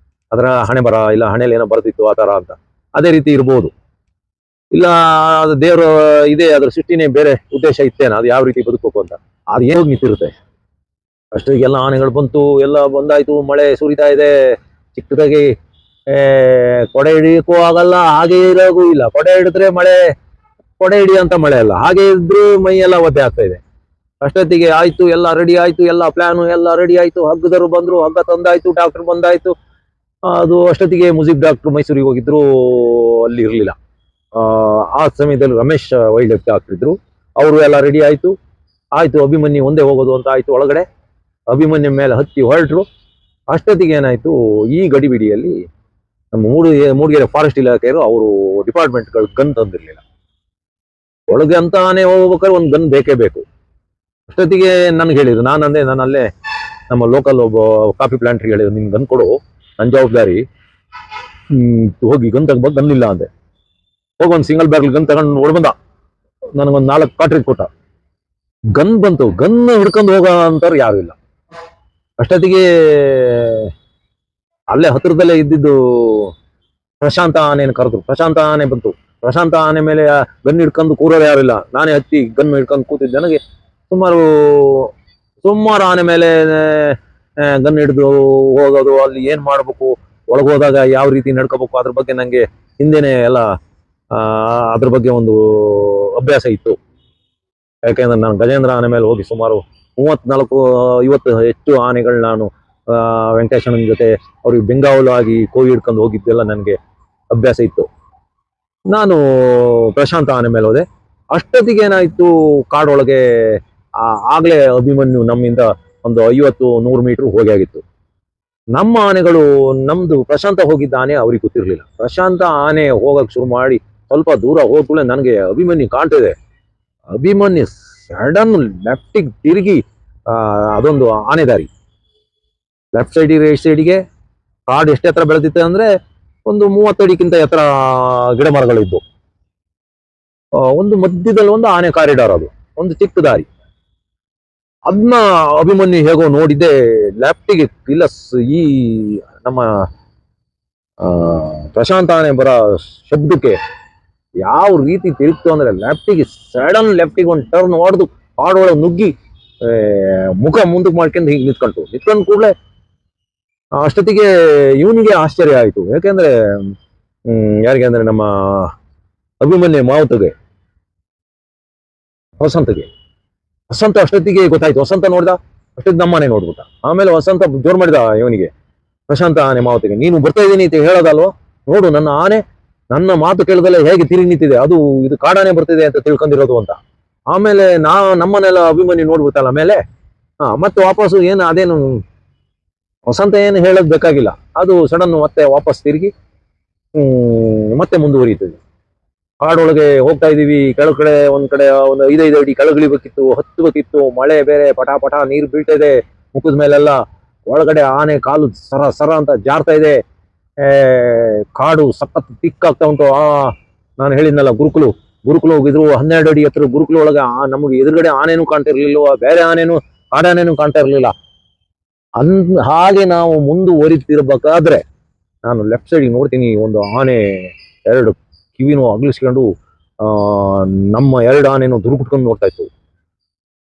A: ಅದರ ಹಣೆ ಬರ ಇಲ್ಲ, ಹಣೆಯಲ್ಲಿ ಏನೋ ಬರ್ತಿತ್ತು ಆ ತರ ಅಂತ. ಅದೇ ರೀತಿ ಇರ್ಬೋದು, ಇಲ್ಲ ಅದು ದೇವರು ಇದೆ, ಅದ್ರ ಸೃಷ್ಟಿನೇ ಬೇರೆ ಉದ್ದೇಶ ಇತ್ತೇನ, ಅದು ಯಾವ ರೀತಿ ಬದುಕಬೇಕು ಅಂತ. ಅದು ಏನು ನಿಂತಿರುತ್ತೆ. ಅಷ್ಟೊತ್ತಿಗೆಲ್ಲ ಆನೆಗಳು ಬಂತು, ಎಲ್ಲ ಬಂದಾಯ್ತು. ಮಳೆ ಸುರಿತಾ ಇದೆ. ಚಿಕ್ಕದಾಗಿ ಕೊಡೆ ಹಿಡಿಯಕ್ಕೂ ಆಗಲ್ಲ, ಹಾಗೆ ಇರೋಗೂ ಇಲ್ಲ. ಕೊಡೆ ಹಿಡಿದ್ರೆ ಕೊಡೆ ಹಿಡಿಯಂತ ಮಳೆ ಅಲ್ಲ, ಹಾಗೆ ಇದ್ರು ಮೈ ಎಲ್ಲ ಒದ್ದೆ ಆಗ್ತಾ ಇದೆ. ಅಷ್ಟೊತ್ತಿಗೆ ಆಯ್ತು, ಎಲ್ಲ ರೆಡಿ ಆಯ್ತು, ಎಲ್ಲ ಪ್ಲಾನು ಎಲ್ಲ ರೆಡಿ ಆಯ್ತು. ಹಗ್ಗದರು ಬಂದ್ರು, ಹಗ್ಗ ತಂದಾಯ್ತು, ಡಾಕ್ಟರ್ ಬಂದಾಯ್ತು. ಅದು ಅಷ್ಟೊತ್ತಿಗೆ ಮುಜೀಬ್ ಡಾಕ್ಟರ್ ಮೈಸೂರಿಗೆ ಹೋಗಿದ್ರು, ಅಲ್ಲಿ ಇರ್ಲಿಲ್ಲ. ಆ ಸಮಯದಲ್ಲಿ ರಮೇಶ್ ವೈಲ್ಡ್ ಲೈಫ್ ಡಾಕ್ಟರ್ ಇದ್ರು, ಅವರು ಎಲ್ಲ ರೆಡಿ ಆಯ್ತು. ಆಯ್ತು ಅಭಿಮನ್ಯು ಒಂದೇ ಹೋಗೋದು ಅಂತ ಆಯ್ತು. ಒಳಗಡೆ ಅಭಿಮನ್ಯು ಮೇಲೆ ಹತ್ತಿ ಹೊರಟರು. ಅಷ್ಟೊತ್ತಿಗೆ ಏನಾಯ್ತು, ಈ ಗಡಿಬಿಡಿಯಲ್ಲಿ ನಮ್ಮ ಮೂಡಿಗೆರೆ ಫಾರೆಸ್ಟ್ ಇಲಾಖೆಯವರು ಅವರು ಡಿಪಾರ್ಟ್ಮೆಂಟ್ಗಳು ಗನ್ ತಂದಿರ್ಲಿಲ್ಲ. ಒಳಗೆ ಅಂತ ಆನೆ ಹೋಗ್ಬೇಕಾದ್ರೆ ಒಂದು ಗನ್ ಬೇಕೇ ಬೇಕು. ಅಷ್ಟೊತ್ತಿಗೆ ನನ್ಗೆ ಹೇಳಿದ್ರು, ನಾನು ಅಲ್ಲೇ ನಮ್ಮ ಲೋಕಲ್ ಒಬ್ಬ ಕಾಫಿ ಪ್ಲಾಂಟ್ರಿಗೆ ಹೇಳಿದ್ರು, ನಿನ್ ಗನ್ ಕೊಡು, ನನ್ನ ಜವಾಬ್ದಾರಿ, ಹೋಗಿ ಗನ್ ತಗೋಬೇಕು, ಗನ್ ಇಲ್ಲ ಅಂದೆ. ಹೋಗಿ ಒಂದು ಸಿಂಗಲ್ ಬ್ಯಾಗ್ ಗನ್ ತಗೊಂಡು ಹೊಡ್ಬಂದ. ನನಗೊಂದು 4 ಕಾಟ್ರೇಜ್ ಕೊಟ್ಟ. ಗನ್ ಬಂತು. ಗನ್ ಹಿಡ್ಕೊಂಡು ಹೋಗೋ ಅಂತಾರು ಯಾರು ಇಲ್ಲ. ಅಷ್ಟೊತ್ತಿಗೆ ಅಲ್ಲೇ ಹತ್ರದಲ್ಲೇ ಇದ್ದಿದ್ದು ಪ್ರಶಾಂತ ಆನೆಯನ್ನು ಕರೆದ್ರು. ಪ್ರಶಾಂತ ಆನೆ ಬಂತು. ಪ್ರಶಾಂತ ಆನೆ ಮೇಲೆ ಗನ್ ಹಿಡ್ಕೊಂಡು ಕೂರೋರು ಯಾರಿಲ್ಲ. ನಾನೇ ಹತ್ತಿ ಗನ್ ಹಿಡ್ಕೊಂಡು ಕೂತಿದ್ದೆ. ನನಗೆ ಸುಮಾರು ಆನೆ ಮೇಲೆ ಗನ್ ಹಿಡಿದು ಹೋಗೋದು, ಅಲ್ಲಿ ಏನ್ ಮಾಡ್ಬೇಕು, ಒಳಗೆ ಹೋದಾಗ ಯಾವ ರೀತಿ ನಡ್ಕೋಬೇಕು, ಅದ್ರ ಬಗ್ಗೆ ನಂಗೆ ಹಿಂದೆನೆ ಎಲ್ಲ ಅದ್ರ ಬಗ್ಗೆ ಒಂದು ಅಭ್ಯಾಸ ಇತ್ತು. ಯಾಕೆಂದ್ರೆ ನಾನು ಗಜೇಂದ್ರ ಆನೆ ಮೇಲೆ ಹೋಗಿ ಸುಮಾರು 34-50 ಹೆಚ್ಚು ಆನೆಗಳು ನಾನು ವೆಂಕಟೇಶಣ್ಣನ ಜೊತೆ ಅವ್ರಿಗೆ ಬೆಂಗಾವಲು ಆಗಿ ಕೋವಿ ಹಿಡ್ಕೊಂಡು ಹೋಗಿದ್ದೆಲ್ಲ ನನಗೆ ಅಭ್ಯಾಸ ಇತ್ತು. ನಾನು ಪ್ರಶಾಂತ ಆನೆ ಮೇಲೆ ಹೋದೆ. ಅಷ್ಟೊತ್ತಿಗೆ ಏನಾಯ್ತು, ಕಾಡೊಳಗೆ ಆಗ್ಲೇ ಅಭಿಮನ್ಯು ನಮ್ಮಿಂದ ಒಂದು 50-100 ಮೀಟರ್ ಹೋಗಿ ಆಗಿತ್ತು. ನಮ್ಮ ಆನೆಗಳು, ನಮ್ದು ಪ್ರಶಾಂತ ಹೋಗಿದ್ದ ಆನೆ ಅವ್ರಿಗೆ ಗೊತ್ತಿರ್ಲಿಲ್ಲ. ಪ್ರಶಾಂತ ಆನೆ ಹೋಗಕ್ ಶುರು ಮಾಡಿ ಸ್ವಲ್ಪ ದೂರ ಹೋಗ್ಕೂಳೆ ನನಗೆ ಅಭಿಮನ್ಯು ಕಾಣ್ತಿದೆ. ಅಭಿಮನ್ಯು ಸಡನ್ ಲೆಫ್ಟಿಗೆ ತಿರುಗಿ, ಅದೊಂದು ಆನೆ ದಾರಿ, ಲೆಫ್ಟ್ ಸೈಡಿಗೆ ರೈಟ್ ಸೈಡಿಗೆ ಕಾಡು ಎಷ್ಟು ಎತ್ತರ ಬೆಳೆದಿತ್ತು ಅಂದ್ರೆ ಒಂದು 30 ಅಡಿಗಿಂತ ಎತ್ತರ ಗಿಡ ಮರಗಳಿದ್ದು. ಒಂದು ಮಧ್ಯದಲ್ಲಿ ಒಂದು ಆನೆ ಕಾರಿಡಾರ್, ಅದು ಒಂದು ಚಿಕ್ಕ ದಾರಿ. ಅದನ್ನ ಅಭಿಮನ್ಯು ಹೇಗೋ ನೋಡಿದ್ದೆ, ಲೆಫ್ಟಿಗೆ ಇಲ್ಲ, ಈ ನಮ್ಮ ಪ್ರಶಾಂತ ಆನೆ ಬರೋ ಶಬ್ದಕ್ಕೆ ಯಾವ ರೀತಿ ತಿರುಗ್ತು ಅಂದ್ರೆ ಲೆಫ್ಟಿಗೆ, ಸಡನ್ ಲೆಫ್ಟಿಗೆ ಒಂದು ಟರ್ನ್ ಹೊಡೆದು ಕಾಡೊಳಗೆ ನುಗ್ಗಿ ಮುಖ ಮುಂದಕ್ಕೆ ಮಾಡ್ಕೊಂಡು ಹೀಗೆ ನಿಂತ್ಕೊಂಡು ಕೂಡಲೇ ಅಷ್ಟೊತ್ತಿಗೆ ಇವನಿಗೆ ಆಶ್ಚರ್ಯ ಆಯಿತು. ಯಾಕೆಂದ್ರೆ ಯಾರಿಗೆ ಅಂದ್ರೆ ನಮ್ಮ ಅಭಿಮನ್ಯು ಮಾವುತಗೆ, ವಸಂತ ಅಷ್ಟೊತ್ತಿಗೆ ಗೊತ್ತಾಯ್ತು. ವಸಂತ ನೋಡ್ದ, ಅಷ್ಟೊತ್ತಿಗೆ ನಮ್ಮನೆ ನೋಡ್ಬಿಟ್ಟ. ಆಮೇಲೆ ವಸಂತ ಜೋರ್ ಮಾಡಿದ ಇವನಿಗೆ, ಪ್ರಶಾಂತ ಆನೆ ಮಾವುತಿಗೆ, ನೀನು ಬರ್ತಾ ಇದ್ದೀನಿ ಅಂತ ಹೇಳೋದಲ್ವ, ನೋಡು ನನ್ನ ಆನೆ ನನ್ನ ಮಾತು ಕೇಳದಲ್ಲೇ ಹೇಗೆ ತಿರುಗಿ ನಿಂತಿದೆ, ಅದು ಇದು ಕಾಡಾನೆ ಬರ್ತಿದೆ ಅಂತ ತಿಳ್ಕೊಂಡಿರೋದು ಅಂತ. ಆಮೇಲೆ ನಮ್ಮನೆಲ್ಲ ಅಭಿಮನ್ಯು ನೋಡ್ಬಿಟ್ಟಲ್ಲ ಮೇಲೆ. ಮತ್ತೆ ವಾಪಸ್ಸು ಅದೇನು ವಸಂತ ಏನು ಹೇಳೋದ್ ಬೇಕಾಗಿಲ್ಲ, ಅದು ಸಡನ್ ಮತ್ತೆ ವಾಪಸ್ ತಿರುಗಿ ಮತ್ತೆ ಮುಂದುವರಿಯುತ್ತದೆ. ಕಾಡೊಳಗೆ ಹೋಗ್ತಾ ಇದೀವಿ. ಕೆಳಗಡೆ ಒಂದ್ ಕಡೆ ಒಂದು 5 ಅಡಿ ಕೆಳಗಿಳಿಬೇಕಿತ್ತು, ಹತ್ತಬೇಕಿತ್ತು. ಮಳೆ ಬೇರೆ ಪಟ ನೀರು ಬೀಳ್ತಾ ಇದೆ ಮುಖದ ಮೇಲೆಲ್ಲ. ಒಳಗಡೆ ಆನೆ ಕಾಲು ಸರ ಅಂತ ಜಾರ್ತಾ ಇದೆ. ಕಾಡು ಸಖತ್ ತಿಕ್ಕಾಗ್ತಾ ಉಂಟು. ನಾನು ಹೇಳಿದ್ನಲ್ಲ, ಗುರುಕುಲು ಹೋಗಿದ್ರು 12 ಅಡಿ ಹತ್ರ. ಗುರುಕುಲು ಒಳಗೆ ನಮಗೆ ಎದುರುಗಡೆ ಆನೆನೂ ಕಾಣ್ತಾ ಇರ್ಲಿಲ್ಲ, ಬೇರೆ ಕಾಡಾನೇನು ಕಾಣ್ತಾ ಇರ್ಲಿಲ್ಲ. ಹಾಗೆ ನಾವು ಮುಂದುವರಿತಿರ್ಬೇಕಾದ್ರೆ ನಾನು ಲೆಫ್ಟ್ ಸೈಡ್ ನೋಡ್ತೀನಿ, ಒಂದು ಆನೆ 2 ಕಿವಿನೂ ಅಗಲಿಸ್ಕೊಂಡು ನಮ್ಮ 2 ಆನೆನೂ ದುರುಗುಟ್ಕೊಂಡು ನೋಡ್ತಾ ಇತ್ತು.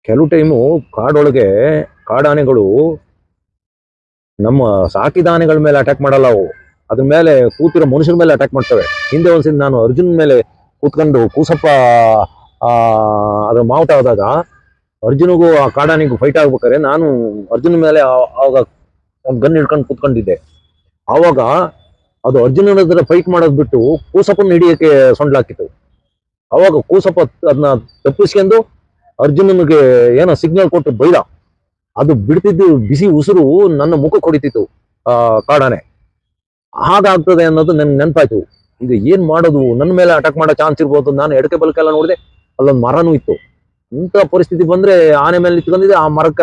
A: ಕೆಲವು ಟೈಮು ಕಾಡೊಳಗೆ ಕಾಡಾನೆಗಳು ನಮ್ಮ ಸಾಕಿದ ಆನೆಗಳ ಮೇಲೆ ಅಟ್ಯಾಕ್ ಮಾಡಲ್ಲ, ಅವು ಅದ್ರ ಮೇಲೆ ಕೂತಿರೋ ಮನುಷ್ಯರ ಮೇಲೆ ಅಟ್ಯಾಕ್ ಮಾಡ್ತವೆ. ಹಿಂದೆ ಒಂದ್ಸತಿ ನಾನು ಅರ್ಜುನ್ ಮೇಲೆ ಕೂತ್ಕೊಂಡು ಕೂಸಪ್ಪ ಅದ್ರ ಮಾವುಟ ಆದಾಗ ಅರ್ಜುನಿಗೂ ಆ ಕಾಡಾನೆಗೂ ಫೈಟ್ ಆಗ್ಬೇಕಾದ್ರೆ ನಾನು ಅರ್ಜುನ್ ಮೇಲೆ ಆವಾಗ ಒಂದು ಗನ್ ಹಿಡ್ಕೊಂಡು ಕೂತ್ಕೊಂಡಿದ್ದೆ. ಆವಾಗ ಅದು ಅರ್ಜುನನ ಹತ್ರ ಫೈಟ್ ಮಾಡೋದ್ ಬಿಟ್ಟು ಕೂಸಪ್ಪನ ಹಿಡಿಯಕ್ಕೆ ಸೊಂಡ್ಲಾಕಿತ್ತು. ಅವಾಗ ಕೂಸಪ್ಪ ಅದನ್ನ ತಪ್ಪಿಸ್ಕೊಂಡು ಅರ್ಜುನನಿಗೆ ಏನೋ ಸಿಗ್ನಲ್ ಕೊಟ್ಟು ಬೈದ. ಅದು ಬಿಡ್ತಿದ್ದು ಬಿಸಿ ಉಸಿರು ನನ್ನ ಮುಖಕ್ಕೆ ಹೊಡಿತಿತ್ತು ಕಾಡಾನೆ. ಹಾಗಾಗ್ತದೆ ಅನ್ನೋದು ನನ್ಗೆ ನೆನಪಾಯ್ತು. ಈಗ ಏನ್ ಮಾಡೋದು, ನನ್ನ ಮೇಲೆ ಅಟ್ಯಾಕ್ ಮಾಡೋ ಚಾನ್ಸ್ ಇರ್ಬೋದು. ನಾನು ಎಡಕೆ ಬಲಕ್ಕೆಲ್ಲ ನೋಡಿದೆ, ಅಲ್ಲೊಂದು ಮರನೂ ಇತ್ತು. ಇಂಥ ಪರಿಸ್ಥಿತಿ ಬಂದ್ರೆ ಆನೆ ಮೇಲೆ ನಿಂತ್ಕೊಂಡಿದೆ, ಆ ಮರಕ್ಕೆ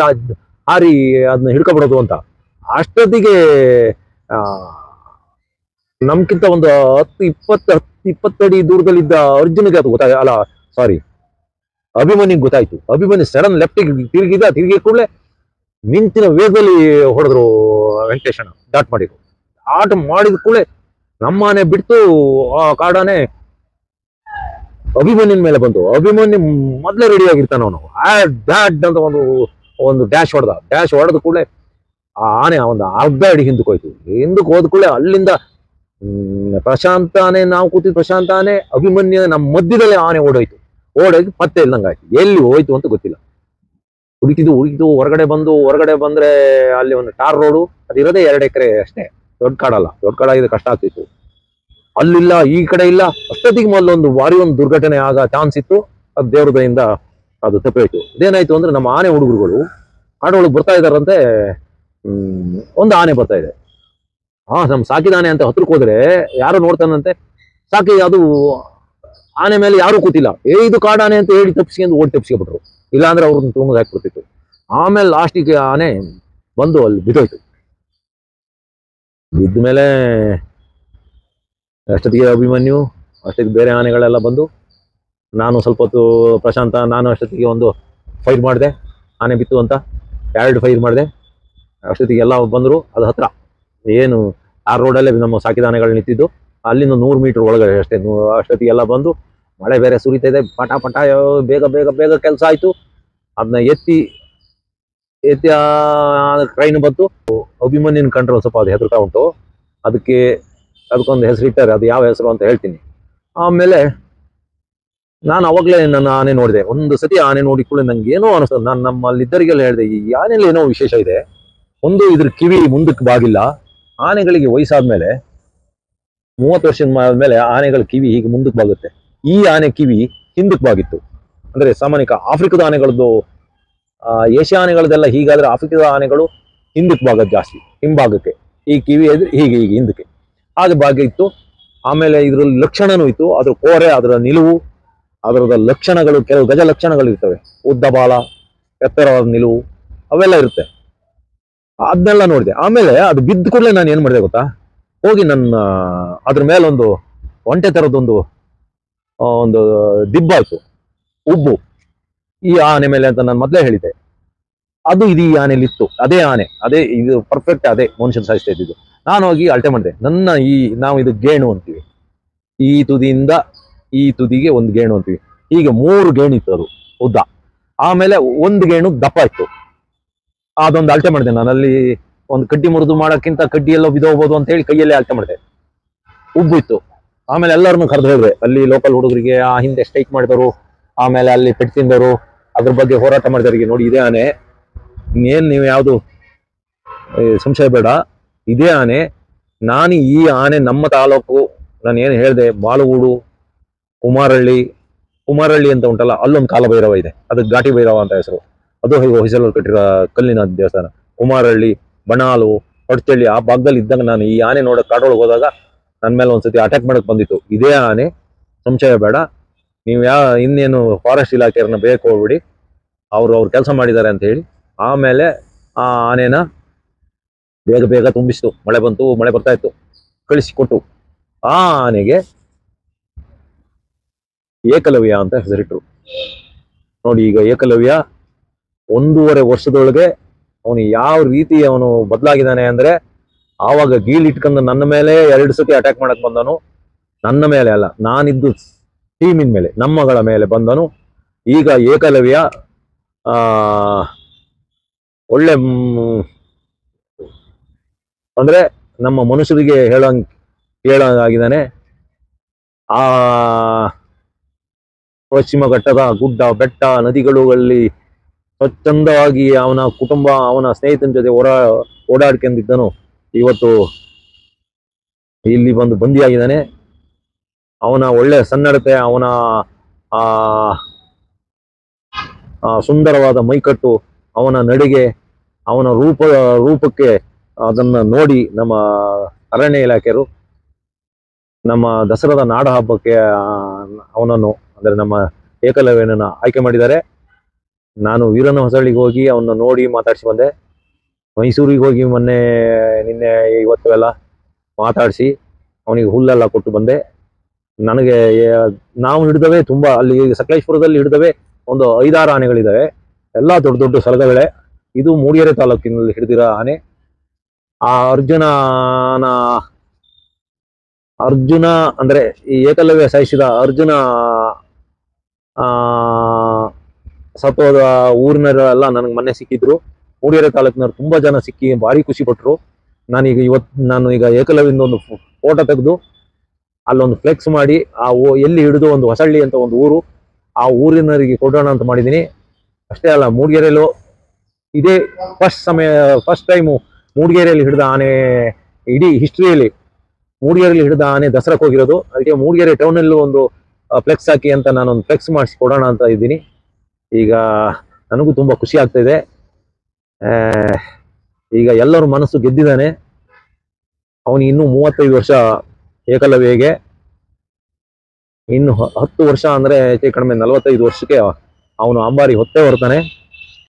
A: ಹಾರಿ ಅದನ್ನ ಹಿಡ್ಕೊಬಿಡೋದು ಅಂತ. ಅಷ್ಟೊತ್ತಿಗೆ ನಮ್ಗಿಂತ ಒಂದು 10-20 ಅಡಿ ದೂರದಲ್ಲಿದ್ದ ಅರ್ಜುನಿಗೆ ಅದು ಅಭಿಮನ್ಯುಗೆ ಗೊತ್ತಾಯ್ತು. ಅಭಿಮನ್ಯು ಸಡನ್ ಲೆಫ್ಟಿಗೆ ತಿರುಗಿ ಕೂಡಲೇ ಮಿಂಚಿನ ವೇಗದಲ್ಲಿ ಹೊಡೆದ್ರು ವೆಂಕಟೇಶಣ್ಣ. ಡಾಟ್ ಮಾಡಿದ ಕೂಡಲೇ ನಮ್ಮ ಆನೆ ಬಿಡ್ತು, ಆ ಕಾಡಾನೆ ಅಭಿಮನ್ಯನ ಮೇಲೆ ಬಂತು. ಅಭಿಮನ್ಯು ಮೊದಲೇ ರೆಡಿ ಆಗಿರ್ತಾನ ಅವನು. ಡ್ಯಾಡ್ ಅಂತ ಒಂದು ಡ್ಯಾಶ್ ಹೊಡೆದ ಕೂಡಲೇ ಆ ಆನೆ ಒಂದು ಅರ್ಧ ಅಡಿ ಹಿಂದಕ್ಕೆ ಹೋದ ಕೂಡಲೇ ಅಲ್ಲಿಂದ ಪ್ರಶಾಂತ ಆನೆ, ನಾವು ಕೂತಿದ್ ಪ್ರಶಾಂತ ಆನೆ, ಅಭಿಮನ್ಯು ನಮ್ಮ ಮಧ್ಯದಲ್ಲಿ ಆನೆ ಓಡೋಗಿ ಮತ್ತೆ ಇಲ್ದಂಗಾಯ್ತು. ಎಲ್ಲಿ ಹೋಯ್ತು ಅಂತ ಗೊತ್ತಿಲ್ಲ. ಹುಡುಕಿದ್ದು ಹೊರಗಡೆ ಬಂದ್ರೆ ಅಲ್ಲಿ ಒಂದು ಟಾರ್ ರೋಡು, ಅದಿರೋದೇ 2 ಎಕರೆ ಅಷ್ಟೇ, ದೊಡ್ಡ ಕಾಡಾಗಿದೆ, ಕಷ್ಟ ಆಗ್ತಿತ್ತು. ಅಲ್ಲಿಲ್ಲ, ಈ ಕಡೆ ಇಲ್ಲ. ಅಷ್ಟೊತ್ತಿಗೆ ಮೊದಲು ಒಂದು ಭಾರಿ ದುರ್ಘಟನೆ ಆಗ ಚಾನ್ಸ್ ಇತ್ತು. ಅದು ದೇವ್ರ ದಯಿಂದ ಅದು ತಪ್ಪಾಯ್ತು. ಇದೇನಾಯ್ತು ಅಂದ್ರೆ ನಮ್ಮ ಆನೆ ಹುಡುಗರುಗಳು ಕಾಡೊಳಗೆ ಬರ್ತಾ ಇದಾರಂತೆ. ಒಂದು ಆನೆ ಬರ್ತಾ ಇದೆ. ನಮ್ ಸಾಕಿದ ಆನೆ ಅಂತ ಹತ್ರಕ್ಕೆ ಹೋದ್ರೆ ಯಾರು ನೋಡ್ತಾನಂತೆ, ಸಾಕಿ ಅದು ಆನೆ ಮೇಲೆ ಯಾರು ಕೂತಿಲ್ಲ. ಇದು ಕಾಡಾನೆ ಅಂತ ಹೇಳಿ ತಪ್ಪಿಸ್ಕೊಂಡು ಓಡಿ ತಪ್ಪಿಸ್ಕೊಬಿಟ್ರು. ಇಲ್ಲಾಂದ್ರೆ ಅವ್ರನ್ನ ತುಂಬಿಗೆ ಹಾಕ್ಬಿಡ್ತಿತ್ತು. ಆಮೇಲೆ ಲಾಸ್ಟಿಗೆ ಆನೆ ಬಂದು ಅಲ್ಲಿ ಬಿದ್ದೋಯ್ತು. ಬಿದ್ದ ಮೇಲೆ ಅಷ್ಟೊತ್ತಿಗೆ ಅಭಿಮನ್ಯು, ಅಷ್ಟೊತ್ತಿಗೆ ಬೇರೆ ಆನೆಗಳೆಲ್ಲ ಬಂದು, ನಾನು ಸ್ವಲ್ಪ ಹೊತ್ತು ಪ್ರಶಾಂತ, ನಾನು ಅಷ್ಟೊತ್ತಿಗೆ ಒಂದು ಫೈರ್ ಮಾಡಿದೆ, ಆನೆ ಬಿತ್ತು ಅಂತ 2 ಫೈರ್ ಮಾಡಿದೆ. ಅಷ್ಟೊತ್ತಿಗೆ ಎಲ್ಲ ಬಂದರು. ಅದು ಹತ್ರ ಏನು ಆ ರೋಡಲ್ಲೇ ನಮ್ಮ ಸಾಕಿದ ಆನೆಗಳು ನಿಂತಿದ್ದು, ಅಲ್ಲಿಂದ 100 ಮೀಟರ್ ಒಳಗಡೆ ಅಷ್ಟೇ. ಅಷ್ಟೊತ್ತಿಗೆ ಎಲ್ಲ ಬಂದು, ಮಳೆ ಬೇರೆ ಸುರಿತಾ ಇದೆ, ಪಟ ಪಟ ಬೇಗ ಬೇಗ ಬೇಗ ಕೆಲಸ ಆಯಿತು. ಅದನ್ನ ಎತ್ತಿ ಟ್ರೈನ್ ಬಂತು. ಅಭಿಮನ್ಯನ ಕಂಡ್ರೆ ಸ್ವಲ್ಪ ಅದು ಹೆದರ್ತಾ ಉಂಟು. ಅದಕ್ಕೊಂದು ಹೆಸರು ಇಟ್ಟಾರೆ, ಅದು ಯಾವ ಹೆಸರು ಅಂತ ಹೇಳ್ತೀನಿ. ಆಮೇಲೆ ನಾನು ಅವಾಗಲೇ ನನ್ನ ಆನೆ ನೋಡಿದೆ. ಒಂದು ಸತಿ ಆನೆ ನೋಡಿ ಕೂಡ ನಂಗೆ ಏನೋ ಅನಿಸ್ತದೆ. ನಾನು ನಮ್ಮಲ್ಲಿದ್ದರಿಗೆಲ್ಲ ಹೇಳಿದೆ, ಈ ಆನೆಯಲ್ಲಿ ಏನೋ ವಿಶೇಷ ಇದೆ. ಒಂದು ಇದ್ರ ಕಿವಿ ಮುಂದಕ್ಕೆ ಬಾಗಿಲ್ಲ. ಆನೆಗಳಿಗೆ ವಯಸ್ಸಾದ್ಮೇಲೆ 30 ವರ್ಷದ ಮೇಲೆ ಆನೆಗಳ ಕಿವಿ ಹೀಗೆ ಮುಂದಕ್ಕೆ ಬಾಗುತ್ತೆ. ಈ ಆನೆ ಕಿವಿ ಹಿಂದಕ್ಕೆ ಬಾಗಿತ್ತು. ಅಂದ್ರೆ ಸಾಮಾನ್ಯ ಆಫ್ರಿಕದ ಆನೆಗಳದ್ದು, ಏಷ್ಯಾ ಆನೆಗಳದೆಲ್ಲ ಹೀಗಾದ್ರೆ ಆಫ್ರಿಕದ ಆನೆಗಳು ಹಿಂದಕ್ಕೆ ಬಾಗೋದು ಜಾಸ್ತಿ, ಹಿಂಭಾಗಕ್ಕೆ. ಈ ಕಿವಿ ಎದ್ರೆ ಹೀಗೆ ಹೀಗೆ ಹಿಂದಕ್ಕೆ ಹಾಗೆ ಭಾಗ್ಯ ಇತ್ತು. ಆಮೇಲೆ ಇದ್ರಲ್ಲಿ ಲಕ್ಷಣನೂ ಇತ್ತು. ಅದ್ರ ಕೋರೆ, ಅದರ ನಿಲುವು, ಅದರದ ಲಕ್ಷಣಗಳು, ಕೆಲವು ಗಜ ಲಕ್ಷಣಗಳು ಇರ್ತವೆ. ಉದ್ದ ಬಾಲ, ಎತ್ತರವಾದ ನಿಲುವು, ಅವೆಲ್ಲ ಇರುತ್ತೆ. ಅದನ್ನೆಲ್ಲ ನೋಡಿದೆ. ಆಮೇಲೆ ಅದು ಬಿದ್ದ ಕೂಡಲೇ ನಾನು ಏನ್ ಮಾಡಿದೆ ಗೊತ್ತಾ, ಹೋಗಿ ನನ್ನ ಅದ್ರ ಮೇಲೆ ಒಂದು ಒಂಟೆ ತರದೊಂದು ಒಂದು ದಿಬ್ಬಾಯ್ತು, ಉಬ್ಬು ಈ ಆನೆ ಮೇಲೆ ಅಂತ ನಾನು ಮೊದಲೇ ಹೇಳಿದ್ದೆ. ಅದು ಇದು ಈ ಆನೆಯಲ್ಲಿ ಇತ್ತು. ಅದೇ ಆನೆ, ಅದೇ ಇದು ಪರ್ಫೆಕ್ಟ್, ಅದೇ ಮನುಷ್ಯನ ಸಾಯಿಸ್ತಾ ಇದ್ದಿದ್ದು. ನಾನು ಹೋಗಿ ಅಳತೆ ಮಾಡಿದೆ. ನಾವು ಇದು ಗೇಣು ಅಂತೀವಿ, ಈ ತುದಿಯಿಂದ ಈ ತುದಿಗೆ ಒಂದು ಗೇಣು ಅಂತೀವಿ. ಹೀಗೆ 3 ಗೇಣು ಇತ್ತು ಅದು ಉದ್ದ. ಆಮೇಲೆ ಒಂದು ಗೇಣು ದಪ್ಪ ಇತ್ತು. ಅದೊಂದು ಅಳತೆ ಮಾಡಿದೆ ನಾನು. ಅಲ್ಲಿ ಒಂದು ಕಡ್ಡಿ ಮುರಿದು ಮಾಡೋಕ್ಕಿಂತ ಕಡ್ಡಿ ಎಲ್ಲೋ ಬಿದ್ದೋಗ್ಬೋದು ಅಂತ ಹೇಳಿ ಕೈಯಲ್ಲೇ ಅಳತೆ ಮಾಡಿದೆ. ಉಬ್ಬು ಇತ್ತು. ಆಮೇಲೆ ಎಲ್ಲರನ್ನು ಕರೆದು ಹೇಳಿದೆ, ಅಲ್ಲಿ ಲೋಕಲ್ ಹುಡುಗರಿಗೆ, ಆ ಹಿಂದೆ ಸ್ಟ್ರೈಕ್ ಮಾಡಿದವರು, ಆಮೇಲೆ ಅಲ್ಲಿ ಪೆಟ್ಟು ತಿಂದವರು, ಅದ್ರ ಬಗ್ಗೆ ಹೋರಾಟ ಮಾಡಿದವರಿಗೆ, ನೋಡಿ ಇದೇ ಆನೆ, ಇನ್ನೇನು ನೀವು ಯಾವುದು ಸಂಶಯ ಬೇಡ, ಇದೇ ಆನೆ. ನಾನು ಈ ಆನೆ ನಮ್ಮ ತಾಲೂಕು, ನಾನು ಏನು ಹೇಳಿದೆ, ಬಾಳುಗೂಡು, ಕುಮಾರಹಳ್ಳಿ ಅಂತ ಉಂಟಲ್ಲ, ಅಲ್ಲೊಂದು ಕಾಲಭೈರವ ಇದೆ. ಅದಕ್ಕೆ ಘಾಟಿ ಭೈರವ ಅಂತ ಹೆಸರು. ಅದು ಹೊಯ್ಸಳರು ಕಟ್ಟಿರೋ ಕಲ್ಲಿನ ದೇವಸ್ಥಾನ. ಕುಮಾರಹಳ್ಳಿ, ಬಣಾಲು, ಹೊಡ್ಚಳ್ಳಿ ಆ ಭಾಗದಲ್ಲಿ ಇದ್ದಾಗ ನಾನು ಈ ಆನೆ ನೋಡೋ ಕಾಡೊಳಗೆ ಹೋದಾಗ ನನ್ನ ಮೇಲೆ ಒಂದ್ಸತಿ ಅಟ್ಯಾಕ್ ಮಾಡಕ್ ಬಂದಿತ್ತು. ಇದೇ ಆನೆ, ಸಂಶಯ ಬೇಡ. ನೀವು ಇನ್ನೇನು ಫಾರೆಸ್ಟ್ ಇಲಾಖೆಯವ್ರನ್ನ ಬೇಕು ಹೋಗ್ಬಿಡಿ, ಅವ್ರು ಕೆಲಸ ಮಾಡಿದ್ದಾರೆ ಅಂತ ಹೇಳಿ. ಆಮೇಲೆ ಆ ಆನೆನ ಬೇಗ ಬೇಗ ತುಂಬಿಸ್ತು. ಮಳೆ ಬರ್ತಾ ಇತ್ತು, ಕಳಿಸಿಕೊಟ್ಟು ಆ ಆನೆಗೆ ಏಕಲವ್ಯ ಅಂತ ಹೆಸರಿಟ್ರು. ನೋಡಿ, ಈಗ ಏಕಲವ್ಯ 1.5 ವರ್ಷದೊಳಗೆ ಅವನು ಯಾವ ರೀತಿ ಅವನು ಬದಲಾಗಿದ್ದಾನೆ ಅಂದ್ರೆ, ಆವಾಗ ಗೀಳಿಟ್ಕೊಂಡು ನನ್ನ ಮೇಲೆ 2 ಸತಿ ಅಟ್ಯಾಕ್ ಮಾಡಕ್ ಬಂದನು. ನನ್ನ ಮೇಲೆ ಅಲ್ಲ, ನಾನಿದ್ದು ಟೀಮಿನ ಮೇಲೆ, ನಮ್ಮಗಳ ಮೇಲೆ ಬಂದನು. ಈಗ ಏಕಲವ್ಯ ಒಳ್ಳೆ ಅಂದ್ರೆ ನಮ್ಮ ಮನುಷ್ಯರಿಗೆ ಹೇಳಾಗಿದ್ದಾನೆ. ಆ ಪಶ್ಚಿಮ ಘಟ್ಟದ ಗುಡ್ಡ ಬೆಟ್ಟ ನದಿಗಳಲ್ಲಿ ಸ್ವಚ್ಛಂದವಾಗಿ ಅವನ ಕುಟುಂಬ, ಅವನ ಸ್ನೇಹಿತನ ಜೊತೆ ಓಡಾಡ್ಕೊಂಡಿದ್ದನು. ಇವತ್ತು ಇಲ್ಲಿ ಬಂದಿಯಾಗಿದ್ದಾನೆ. ಅವನ ಒಳ್ಳೆ ಸನ್ನಡತೆ, ಅವನ ಸುಂದರವಾದ ಮೈಕಟ್ಟು, ಅವನ ನಡಿಗೆ, ಅವನ ರೂಪಕ್ಕೆ ಅದನ್ನ ನೋಡಿ ನಮ್ಮ ಅರಣ್ಯ ಇಲಾಖೆಯರು ನಮ್ಮ ದಸರಾದ ನಾಡ ಹಬ್ಬಕ್ಕೆ ಅವನನ್ನು, ಅಂದ್ರೆ ನಮ್ಮ ಏಕಲವ್ಯನನ್ನ ಆಯ್ಕೆ ಮಾಡಿದ್ದಾರೆ. ನಾನು ವೀರನ ಹೊಸಳ್ಳಿಗೆ ಹೋಗಿ ಅವನ್ನ ನೋಡಿ ಮಾತಾಡ್ಸಿ ಬಂದೆ. ಮೈಸೂರಿಗೆ ಹೋಗಿ ನಿನ್ನೆ ಇವತ್ತು ಎಲ್ಲ ಮಾತಾಡಿಸಿ ಅವನಿಗೆ ಹುಲ್ಲೆಲ್ಲ ಕೊಟ್ಟು ಬಂದೆ. ನನಗೆ ನಾವು ಹಿಡಿದವೆ ತುಂಬಾ, ಅಲ್ಲಿ ಸಕಲೇಶ್ಪುರದಲ್ಲಿ ಹಿಡಿದವೆ ಒಂದು 5-6 ಆನೆಗಳಿದ್ದಾವೆ. ಎಲ್ಲ ದೊಡ್ಡ ದೊಡ್ಡ ಸಲಗಗಳೇ. ಇದು ಮೂಡಿಗೆರೆ ತಾಲೂಕಿನಲ್ಲಿ ಹಿಡಿದಿರೋ ಆನೆ. ಆ ಅರ್ಜುನ ಅಂದ್ರೆ ಈ ಏಕಲವ್ಯ ಸಾಯಿಸಿದ ಅರ್ಜುನ ಸತ್ತೋದ ಊರಿನವರೆಲ್ಲ ನನಗೆ ಮೊನ್ನೆ ಸಿಕ್ಕಿದ್ರು. ಮೂಡಿಗೆರೆ ತಾಲೂಕಿನವ್ರು ತುಂಬಾ ಜನ ಸಿಕ್ಕಿ ಭಾರಿ ಖುಷಿ ಪಟ್ರು. ನಾನು ಈಗ ಏಕಲವ್ಯದಿಂದ ಒಂದು ಫೋಟೋ ತೆಗೆದು ಅಲ್ಲೊಂದು ಫ್ಲೆಕ್ಸ್ ಮಾಡಿ, ಎಲ್ಲಿ ಹಿಡಿದು ಒಂದು ಹೊಸಳ್ಳಿ ಅಂತ ಒಂದು ಊರು, ಆ ಊರಿನವರಿಗೆ ಕೊಡೋಣ ಅಂತ ಮಾಡಿದ್ದೀನಿ. ಅಷ್ಟೇ ಅಲ್ಲ, ಮೂಡಿಗೆರೆಯಲ್ಲೂ ಇದೇ ಫಸ್ಟ್ ಟೈಮು ಮೂಡಿಗೆರೆಯಲ್ಲಿ ಹಿಡಿದ ಆನೆ, ಇಡೀ ಹಿಸ್ಟ್ರಿಯಲ್ಲಿ ಮೂಡಿಗೆರೆಯಲ್ಲಿ ಹಿಡಿದ ಆನೆ ದಸರಾಕ್ಕೆ ಹೋಗಿರೋದು. ಅದಕ್ಕೆ ಮೂಡಿಗೆರೆ ಟೌನಲ್ಲೂ ಒಂದು ಫ್ಲೆಕ್ಸ್ ಹಾಕಿ ಅಂತ ನಾನೊಂದು ಫ್ಲೆಕ್ಸ್ ಮಾಡಿಸಿ ಕೊಡೋಣ ಅಂತ ಇದ್ದೀನಿ. ಈಗ ನನಗೂ ತುಂಬಾ ಖುಷಿ ಆಗ್ತಾ ಇದೆ. ಆ, ಈಗ ಎಲ್ಲರ ಮನಸ್ಸು ಗೆದ್ದಿದ್ದಾನೆ. ಅವನಿಗೆ ಇನ್ನೂ 35 ವರ್ಷ ಏಕಲವ್ಯಗೆ, ಇನ್ನು 10 ವರ್ಷ ಅಂದ್ರೆ ಹೆಚ್ಚು ಕಡಿಮೆ 45 ವರ್ಷಕ್ಕೆ ಅವನು ಅಂಬಾರಿ ಹೊತ್ತೇ ಹೊರ್ತಾನೆ.